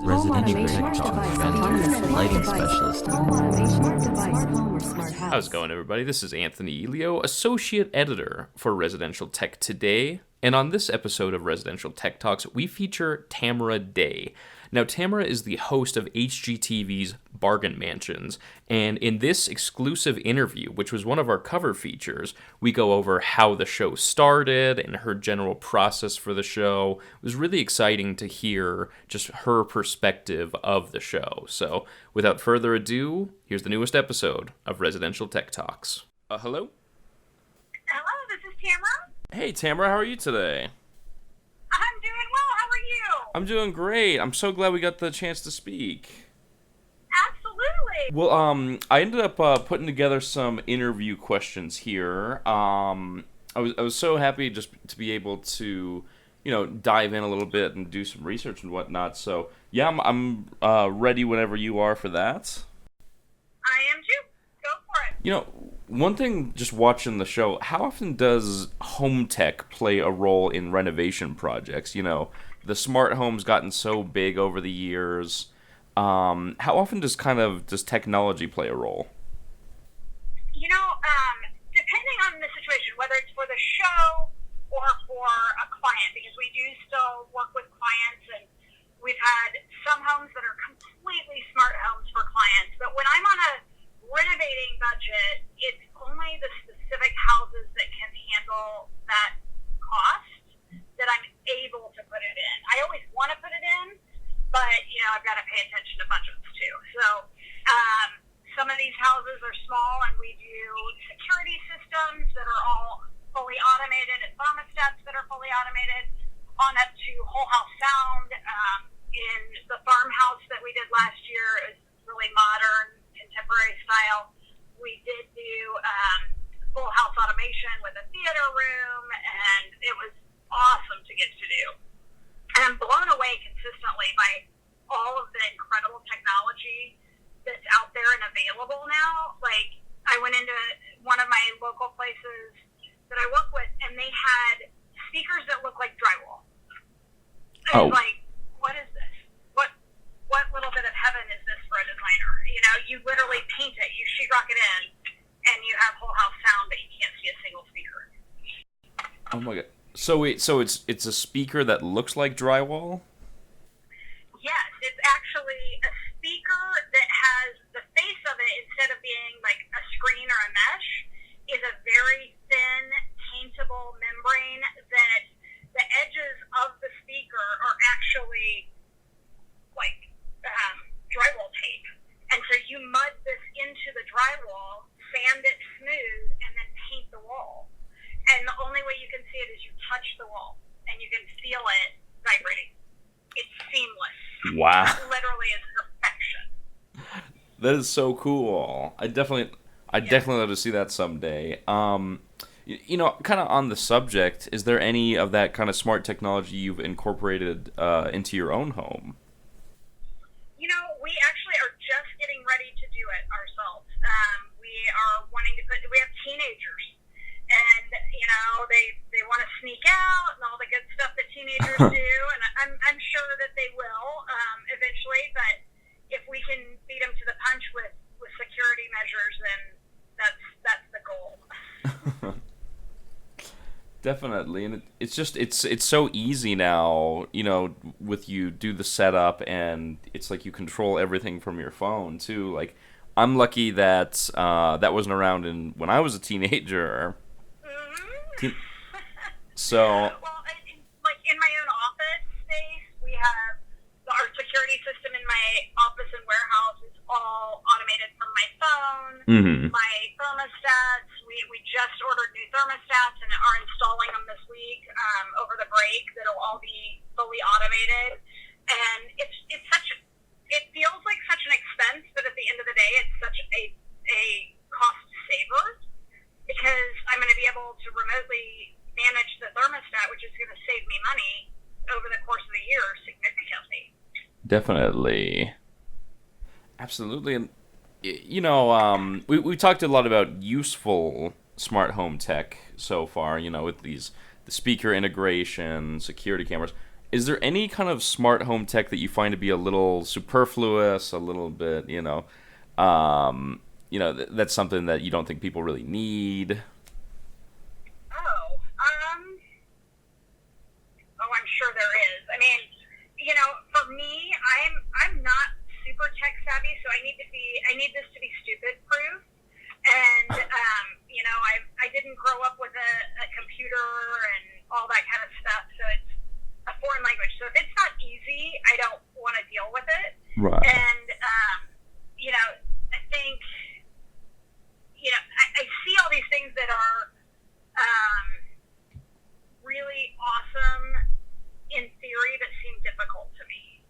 residential technology, lighting specialist. How's it going, everybody? This is Anthony Elio, Associate Editor for Residential Tech Today. And on this episode of Residential Tech Talks, we feature Tamara Day. Now, Tamara is the host of HGTV's Bargain Mansions, and in this exclusive interview, which was one of our cover features, we go over how the show started and her general process for the show. It was really exciting to hear just her perspective of the show. So, without further ado, here's the newest episode of Residential Tech Talks. Hello? Hello, this is Tamara. Hey, Tamara, how are you today? I'm doing well. How are you? I'm doing great. I'm so glad we got the chance to speak. Absolutely. Well, I ended up putting together some interview questions here. I was so happy just to be able to, dive in a little bit and do some research and whatnot. So, yeah, I'm ready whenever you are for that. I am too. Go for it. One thing, just watching the show, how often does home tech play a role in renovation projects? The smart home's gotten so big over the years. How often does technology play a role? Depending on the situation, whether it's for the show or for a client, because we do still work with clients, and we've had some homes that are completely smart homes for clients. But when I'm on a renovating budget, it's only the specific houses that can handle that cost that I'm able to put it in. I always want to put it in, but I've got to pay attention to budgets too. So some of these houses are small, and we do security systems that are all fully automated and thermostats that are fully automated, on up to whole house sound. In the farmhouse that we did last year, is really modern, contemporary style. We did do full house automation with a theater room, and it was awesome to get to do. And I'm blown away consistently by all of the incredible technology that's out there and available now. Like, I went into one of my local places that I work with, and they had speakers that look like drywall. I was like, what is this? What little bit of heaven is this for a designer? You literally paint it, you sheetrock it in, and you have whole house sound, but you can't see a single speaker. Oh my god! So it's a speaker that looks like drywall? Yes, it's actually a speaker that has the face of it, instead of being like a screen or a mesh, is a very thin, paintable membrane that the edges of the speaker are actually like drywall tape. And so you mud this into the drywall, sand it smooth, and then paint the wall. And the only way you can see it is you touch the wall, and you can feel it vibrating. It's seamless. Wow. It literally is perfection. That is so cool. I definitely love to see that someday. Kind of on the subject, is there any of that kind of smart technology you've incorporated into your own home? We actually are just getting ready to do it ourselves. We are wanting to we have teenagers, and, they want to sneak out and all the good stuff that teenagers do, and I'm sure that they will eventually, but if we can beat them to the punch with security measures, then that's the goal. Definitely, and it's so easy now, with you do the setup, and it's like you control everything from your phone too. Like, I'm lucky that that wasn't around when I was a teenager. Mm-hmm. So, well, in my own office space, we have our security system in my office and warehouse is all automated from my phone. Mm-hmm. My thermostats, we just ordered new thermostats and are installing them this week over the break. That'll all be fully automated, and it feels like such an expense, but at the end of the day, it's such a cost saver, because I'm going to be able to remotely manage the thermostat, which is going to save me money over the course of the year significantly. Definitely. Absolutely. And, we talked a lot about useful smart home tech so far, with the speaker integration, security cameras. Is there any kind of smart home tech that you find to be a little superfluous, a little bit, that's something that you don't think people really need? I'm sure there is. I mean, for me, I'm not super tech savvy, so I need this to be stupid proof. And I didn't grow up with a computer and all that kind of stuff, so it's a foreign language. So if it's not easy, I don't want to deal with it. Right. And I think I see all these things that are really awesome in theory that seem difficult to me.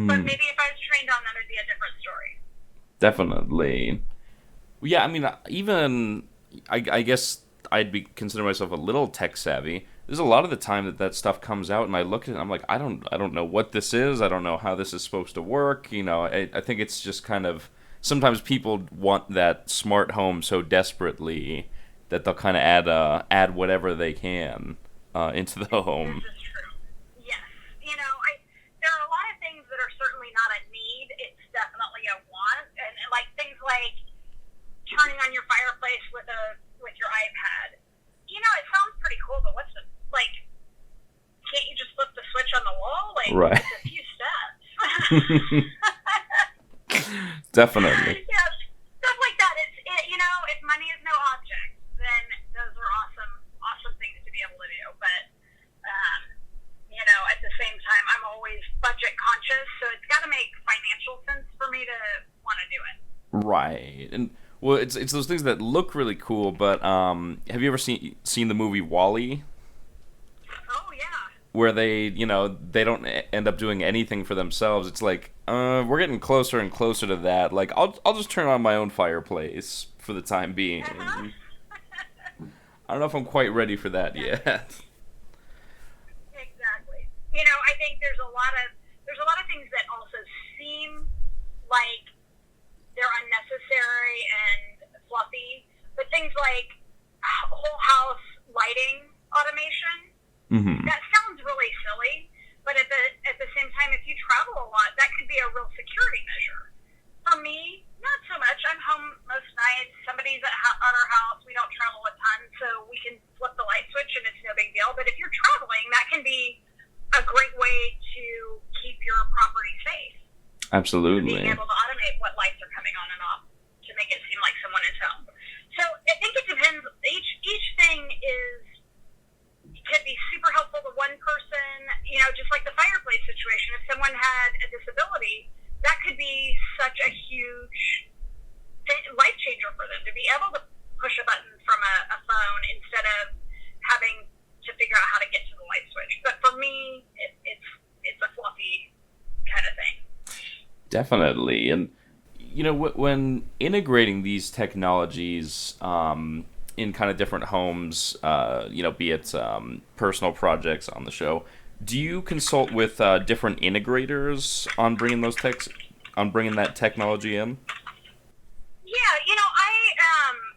But maybe if I was trained on them, it'd be a different story. Definitely. Yeah, I mean, I guess I'd be consider myself a little tech savvy. There's a lot of the time that stuff comes out, and I look at it, and I'm like, I don't know what this is. I don't know how this is supposed to work. I think it's just kind of, sometimes people want that smart home so desperately that they'll kind of add whatever they can into the home. This is true. Yes. There are a lot of things that are certainly not a need. It's definitely a want. And like things like turning on your fireplace with your iPad. It sounds pretty cool, but can't you just flip the switch on the wall? Right. It's a few steps. Definitely. Yeah, stuff like that. If money is no object, then those are awesome things to be able to do. But, at the same time, I'm always budget conscious, so it's got to make financial sense for me to want to do it. Right. And well, it's those things that look really cool, but have you ever seen the movie WallE? Oh yeah. Where they don't end up doing anything for themselves. It's like, we're getting closer and closer to that. Like, I'll just turn on my own fireplace for the time being. Uh-huh. I don't know if I'm quite ready for that yet. Exactly. I think there's a lot of things that also seem like they're unnecessary and fluffy, but things like whole house lighting automation, that sounds really silly, but at the same time, if you travel a lot, that could be a real security measure. For me, not so much. I'm home most nights. Somebody's at our house. We don't travel a ton, so we can flip the light switch and it's no big deal. But if you're traveling, that can be a great way to keep your property safe. Absolutely. Being able to automate what lights are coming on and off to make it seem like someone is home. So I think it depends. Each thing could be super helpful to one person. Just like the fireplace situation. If someone had a disability, that could be such a huge life changer for them to be able to push a button from a phone instead of having to figure out how to get to the light switch. But for me, it's a fluffy kind of thing. Definitely. And when integrating these technologies in kind of different homes, be it personal projects on the show, do you consult with different integrators on bringing that technology in? Yeah,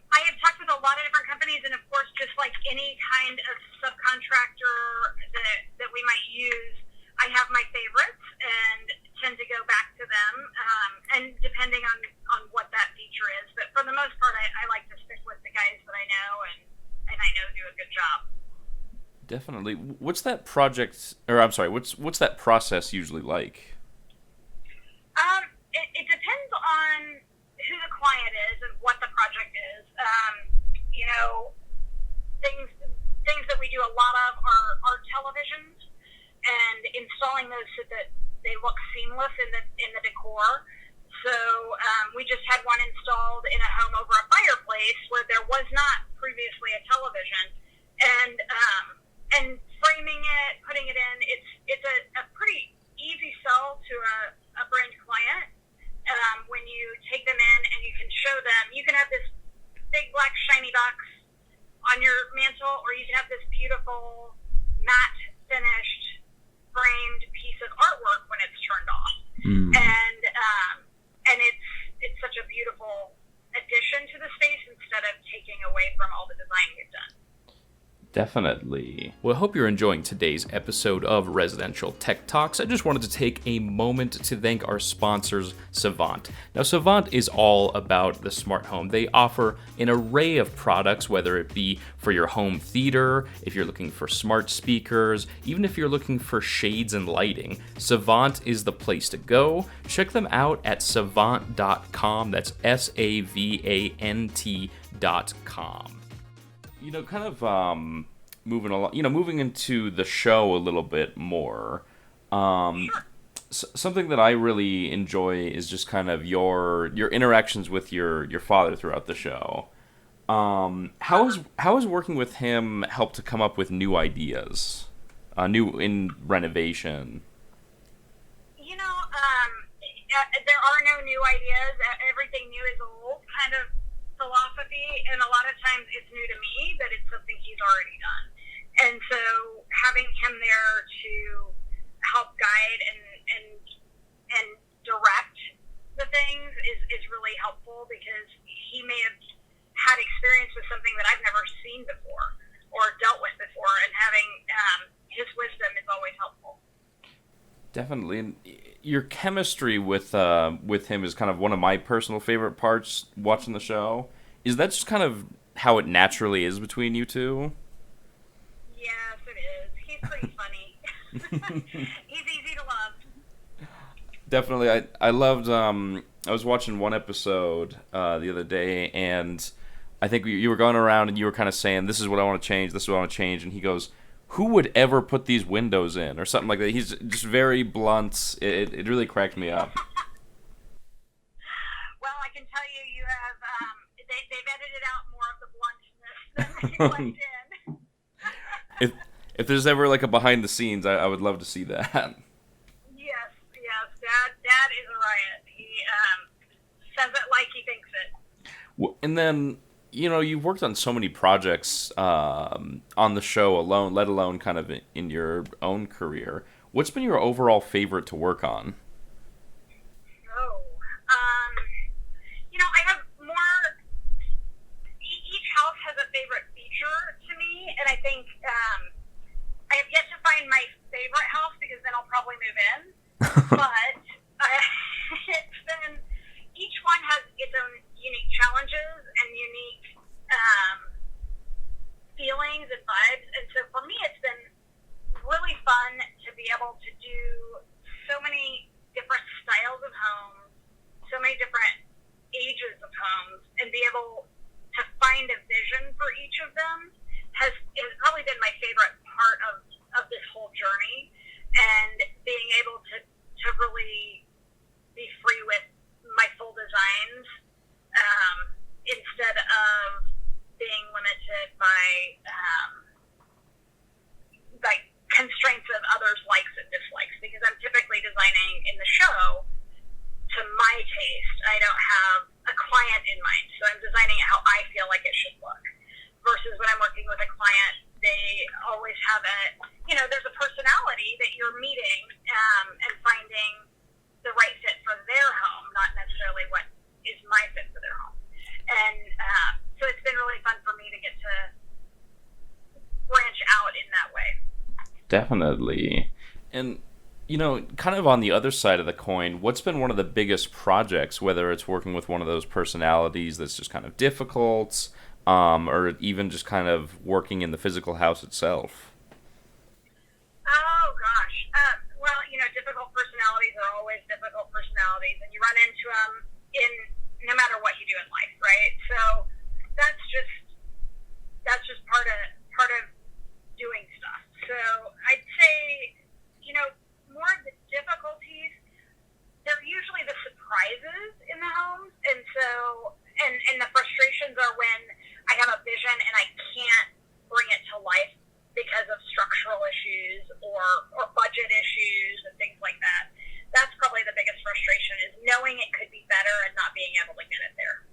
I have talked with a lot of different companies, and of course, just like any kind of subcontractor that we might use, I have my favorites and tend to go back to them, and depending on what that feature is. But for the most part, I like to stick with the guys that I know and I know do a good job. Definitely. What's that what's that process usually like? It depends on who the client is and what the project is. Things that we do a lot of are art televisions and installing those so that they look seamless in the decor. So we just had one installed in a home over a fireplace where there was not previously a television, and framing it, putting it in, it's a pretty easy sell to a brand client. When you take them in and you can show them, you can have this big black shiny box on your mantle, or you can have this beautiful matte finished framed piece of artwork when it's turned off. And it's such a beautiful addition to the space instead of taking away from all the design we've done. Definitely. Well, I hope you're enjoying today's episode of Residential Tech Talks. I just wanted to take a moment to thank our sponsors, Savant. Now, Savant is all about the smart home. They offer an array of products, whether it be for your home theater, if you're looking for smart speakers, even if you're looking for shades and lighting. Savant is the place to go. Check them out at savant.com. That's SAVANT.com. Kind of moving along, moving into the show a little bit more. Something that I really enjoy is just kind of your interactions with your father throughout the show. How has working with him helped to come up with new ideas, new in renovation? There are no new ideas. Everything new is old kind of philosophy, and a lot of times it's new to me, but it's something he's already done. And so having him there to help guide and direct the things is really helpful, because he may have had experience with something that I've never seen before or dealt with before, and having his wisdom is always helpful. Definitely. And your chemistry with him is kind of one of my personal favorite parts watching the show. Is that just kind of how it naturally is between you two? Yes, it is. He's pretty funny. He's easy to love. Definitely. I loved, I was watching one episode the other day, and I think you were going around and you were kind of saying, this is what I want to change, this is what I want to change, and he goes, who would ever put these windows in? Or something like that. He's just very blunt. It really cracked me up. Well, I can tell you have, they've edited out more of the bluntness than they left in. If there's ever like a behind the scenes, I would love to see that. Yes. Dad is a riot. He says it like he thinks it. Well, and then, you've worked on so many projects on the show alone, let alone kind of in your own career. What's been your overall favorite to work on? I have more. Each house has a favorite feature to me, and I think I have yet to find my favorite house, because then I'll probably move in. But it's been, each one has its own unique challenges and unique feelings and vibes, and so for me it's been really fun to be able to do so many different styles of homes, so many different ages of homes, and be able to find a vision for each of them has probably been my favorite part of this whole journey, and being able to really be free with my full designs, instead of being limited by constraints of others' likes and dislikes, because I'm typically designing in the show to my taste. I don't have a client in mind, so I'm designing it how I feel like it should look. Versus when I'm working with a client, they always have there's a personality that you're meeting and finding the right fit for their home, not necessarily what is my fit for their home. And so it's been really fun for me to get to branch out in that way. Definitely. And, kind of on the other side of the coin, what's been one of the biggest projects, whether it's working with one of those personalities that's just kind of difficult, or even just kind of working in the physical house itself? Oh, gosh. Well, difficult personalities are always difficult personalities, and you run into them in no matter what you do in life, right? So that's just part of doing stuff. So I'd say, more of the difficulties, they're usually the surprises in the homes, and so and the frustrations are when I have a vision and I can't bring it to life because of structural issues or budget issues and things like that. That's probably the biggest frustration, is knowing it could be better and not being able to get it there.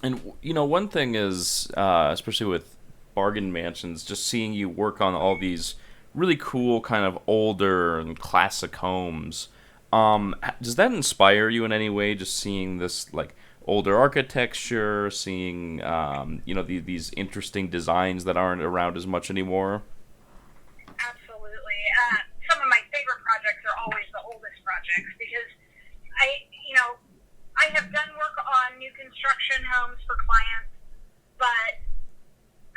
And, one thing is, especially with bargain mansions, just seeing you work on all these really cool kind of older and classic homes. Does that inspire you in any way, just seeing this, like, older architecture, seeing these interesting designs that aren't around as much anymore? Absolutely. Some of my favorite projects are always the oldest projects because I have done work on new construction homes for clients, but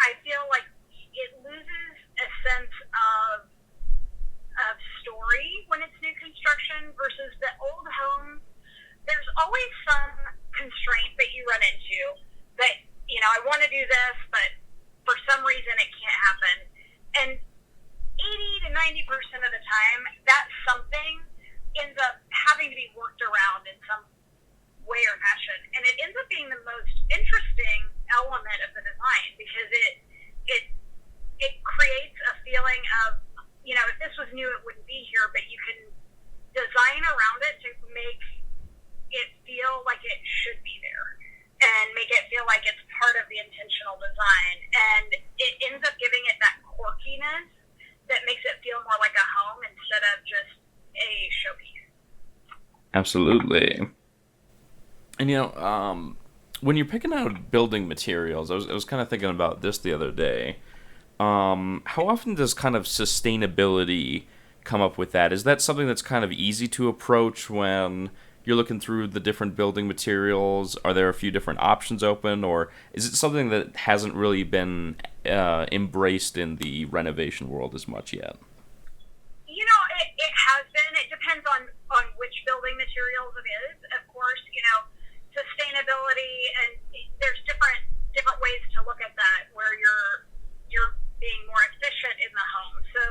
I feel like it loses a sense of story when it's new construction versus the old homes. There's always some constraint that you run into that, I want to do this, but for some reason it can't happen. And 80 to 90% of the time, that something ends up having to be worked around in some way or fashion. And it ends up being the most interesting element of the design because it creates a feeling of, if this was new, it wouldn't be here, but you can design around it to make it feel like it should be there and make it feel like it's part of the intentional design. And it ends up giving it that quirkiness that makes it feel more like a home instead of just a showpiece. Absolutely. And when you're picking out building materials, I was kind of thinking about this the other day. How often does kind of sustainability come up with that? Is that something that's kind of easy to approach when you're looking through the different building materials? Are there a few different options open, or is it something that hasn't really been embraced in the renovation world as much yet? It has been. It depends on which building materials it is. Of course, sustainability, and there's different ways to look at that where you're being more efficient in the home. So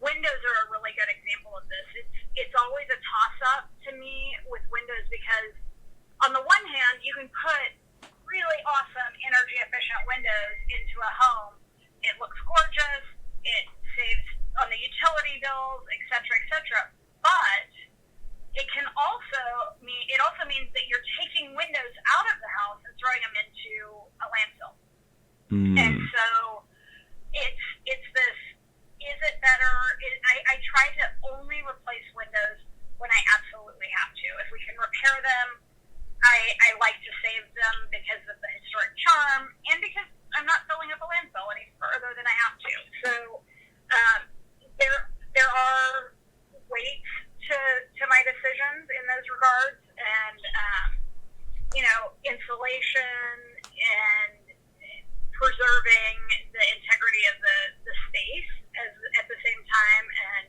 windows are a really good example of this. It's always a toss-up to me with windows because on the one hand, you can put really awesome energy-efficient windows into a home. It looks gorgeous. It saves on the utility bills, et cetera, but it can also means that you're taking windows out of the house and throwing them into a landfill. And so it's this, is it better? I try to only replace windows when I absolutely have to. If we can repair them, I like to save them because of the historic charm and because I'm not filling up a landfill any further than I have to. So there are weights to my decisions in those regards, and insulation and preserving the integrity of the space at the same time, and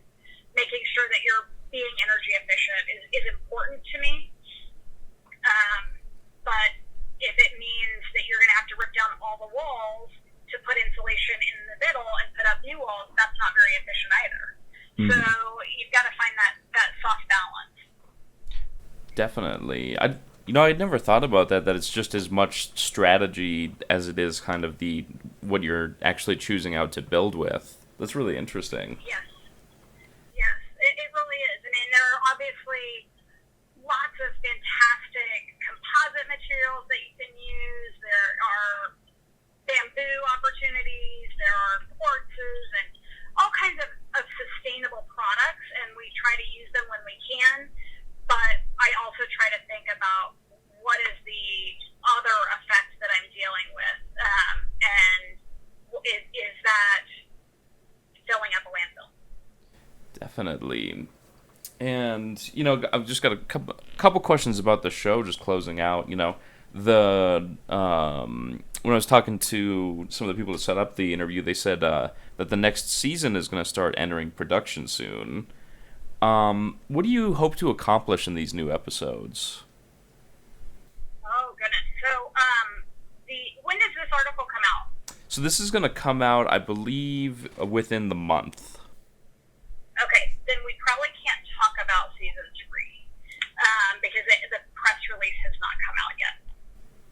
making sure that you're being energy efficient is important to me. But if it means that you're going to have to rip down all the walls to put insulation in the middle and put up new walls, that's not very efficient either. So you've got to find that soft balance. Definitely. I'd never thought about that it's just as much strategy as it is kind of what you're actually choosing out to build with. That's really interesting. Yes, it really is. I mean, there are obviously lots of fantastic composite materials that you can use. There are bamboo opportunities. There are quartzes and all kinds of sustainable products, and we try to use them when we can. But I also try to think about what is the other effects that I'm dealing with, and is that filling up a landfill? Definitely. And I've just got a couple questions about the show. Just closing out, when I was talking to some of the people that set up the interview, they said that the next season is going to start entering production soon. What do you hope to accomplish in these new episodes? Oh, goodness. So, when does this article come out? So this is going to come out, I believe, within the month. Okay, then we probably can't talk about season 3 because the press release has not come out yet.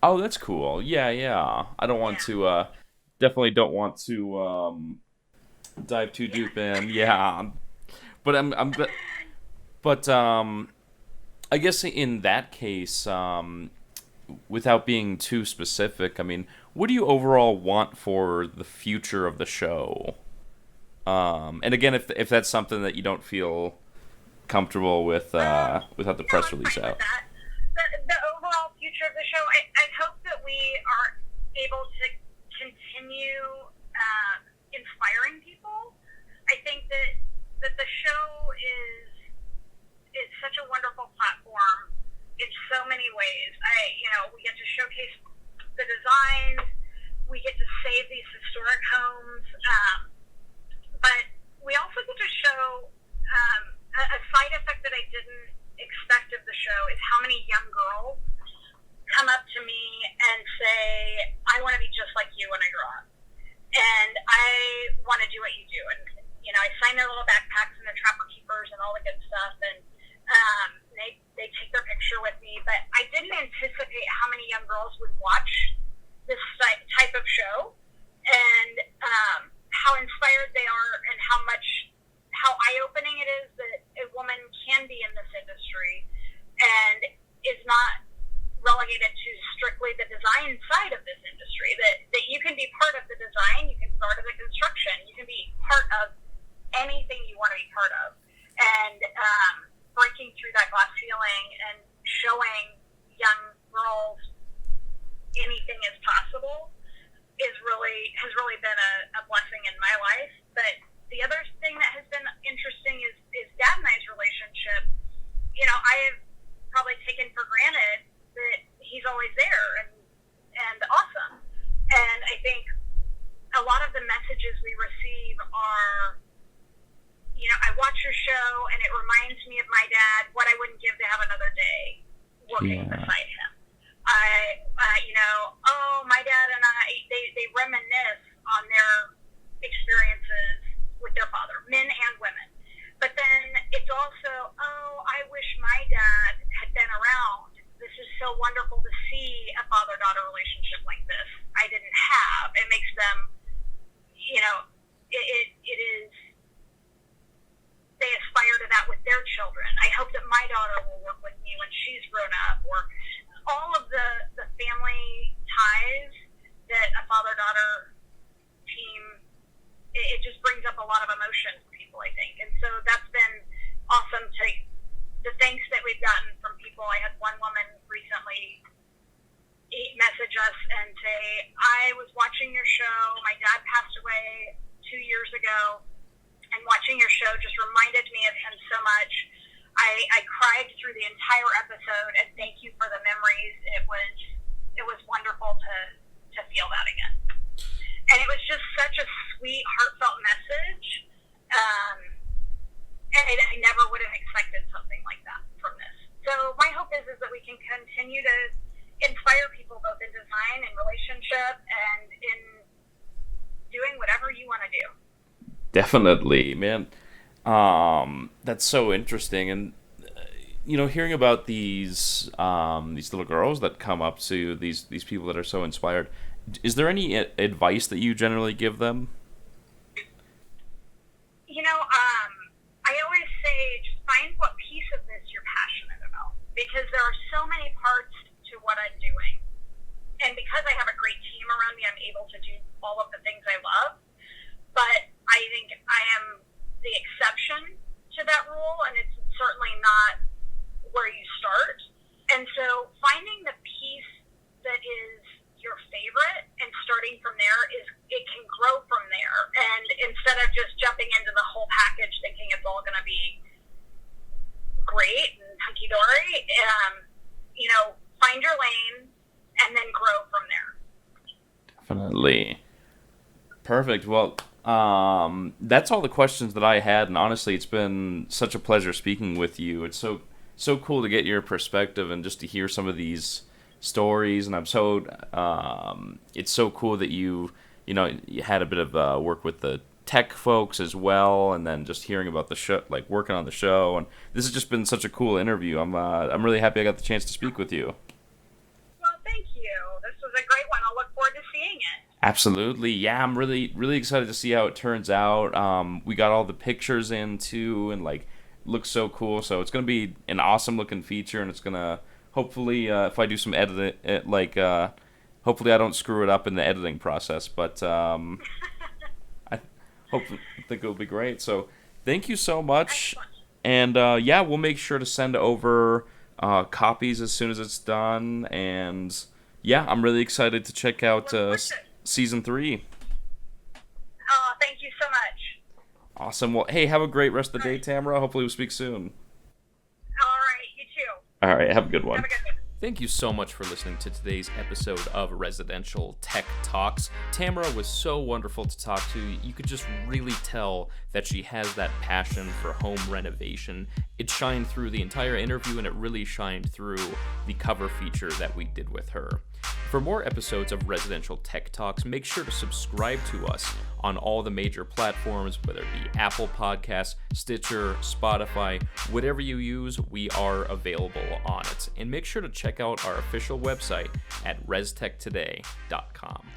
Oh, that's cool. Yeah. I don't want to, definitely don't want to dive too deep in. Yeah. But I guess in that case, without being too specific, I mean, what do you overall want for the future of the show? And again, if that's something that you don't feel comfortable with without the press release out. The overall future of the show, I hope that we are able to continue inspiring people. I think that the show is such a wonderful platform in so many ways. We get to showcase the designs, we get to save these historic homes, but we also get to show a side effect that I didn't expect of the show is how many young girls come up to me and say, I want to be just like you when I grow up. And I want to do what you do. And, I sign their little backpacks and their trapper keepers and all the good stuff. And they take their picture with me. But I didn't anticipate how many young girls would watch this type of show and how inspired they are and how eye-opening it is that a woman can be in this industry and is not relegated to strictly the design side of this industry, that you can be part of the design, you can be part of the construction, you can be part of anything you want to be part of. And breaking through that glass ceiling and showing young girls anything is possible has really been a blessing in my life. But the other thing that has been interesting is Dad and I's relationship. I have probably taken for granted that he's always there and awesome. And I think a lot of the messages we receive are, I watch your show and it reminds me of my dad, what I wouldn't give to have another day working beside him. My dad and I, they reminisce on their experiences with their father, men and women. But then it's also, I wish my dad had been around. This is so wonderful to see a father-daughter relationship like this. I didn't have. It makes them, it is, they aspire to that with their children. I hope that my daughter will work with me when she's grown up, or all of the family ties that a father-daughter team, it just brings up a lot of emotion for people, I think. And so that's been awesome to the thanks that we've gotten from people. I had one woman recently message us and say, I was watching your show. My dad passed away 2 years ago, and watching your show just reminded me of him so much. I cried through the entire episode, and thank you for the memories. It was wonderful to feel that again. And it was just such a sweet, heartfelt message. And I never would have expected something like that from this. So my hope is that we can continue to inspire people both in design and relationship and in doing whatever you want to do. Definitely, man. That's so interesting. And, hearing about these little girls that come up to these people that are so inspired, is there any advice that you generally give them? I always say just find what piece of this you're passionate about, because there are so many parts to what I'm doing. And because I have a great team around me, I'm able to do all of the things I love. But I think I am the exception to that rule, and it's certainly not where you start. And so finding the piece that is your favorite and starting from there it can grow from there. And instead of just jumping into the whole package thinking it's all going to be great and hunky-dory, find your lane and then grow from there. Definitely. Perfect. Well, that's all the questions that I had, and honestly, it's been such a pleasure speaking with you. It's so cool to get your perspective and just to hear some of these stories, and it's so cool that you had a bit of work with the tech folks as well, and then just hearing about the show, like working on the show, and this has just been such a cool interview. I'm really happy I got the chance to speak with you. Well, thank you. This was a great one. I'll look forward to seeing it. Absolutely, yeah. I'm really, really excited to see how it turns out. We got all the pictures in too, and looks so cool. So it's gonna be an awesome looking feature, and it's gonna hopefully, if I do some editing, hopefully I don't screw it up in the editing process. But I think it'll be great. So thank you so much, and we'll make sure to send over copies as soon as it's done, and yeah, I'm really excited to check out season 3. Oh, thank you so much. Awesome. Well, hey, have a great rest of the day, Tamara. Hopefully we'll speak soon. All right, you too. All right, have a good one. Have a good one. Thank you so much for listening to today's episode of Residential Tech Talks. Tamara was so wonderful to talk to. You could just really tell that she has that passion for home renovation. It shined through the entire interview, and it really shined through the cover feature that we did with her. For more episodes of Residential Tech Talks, make sure to subscribe to us on all the major platforms, whether it be Apple Podcasts, Stitcher, Spotify, whatever you use, we are available on it. And make sure to check out our official website at restechtoday.com.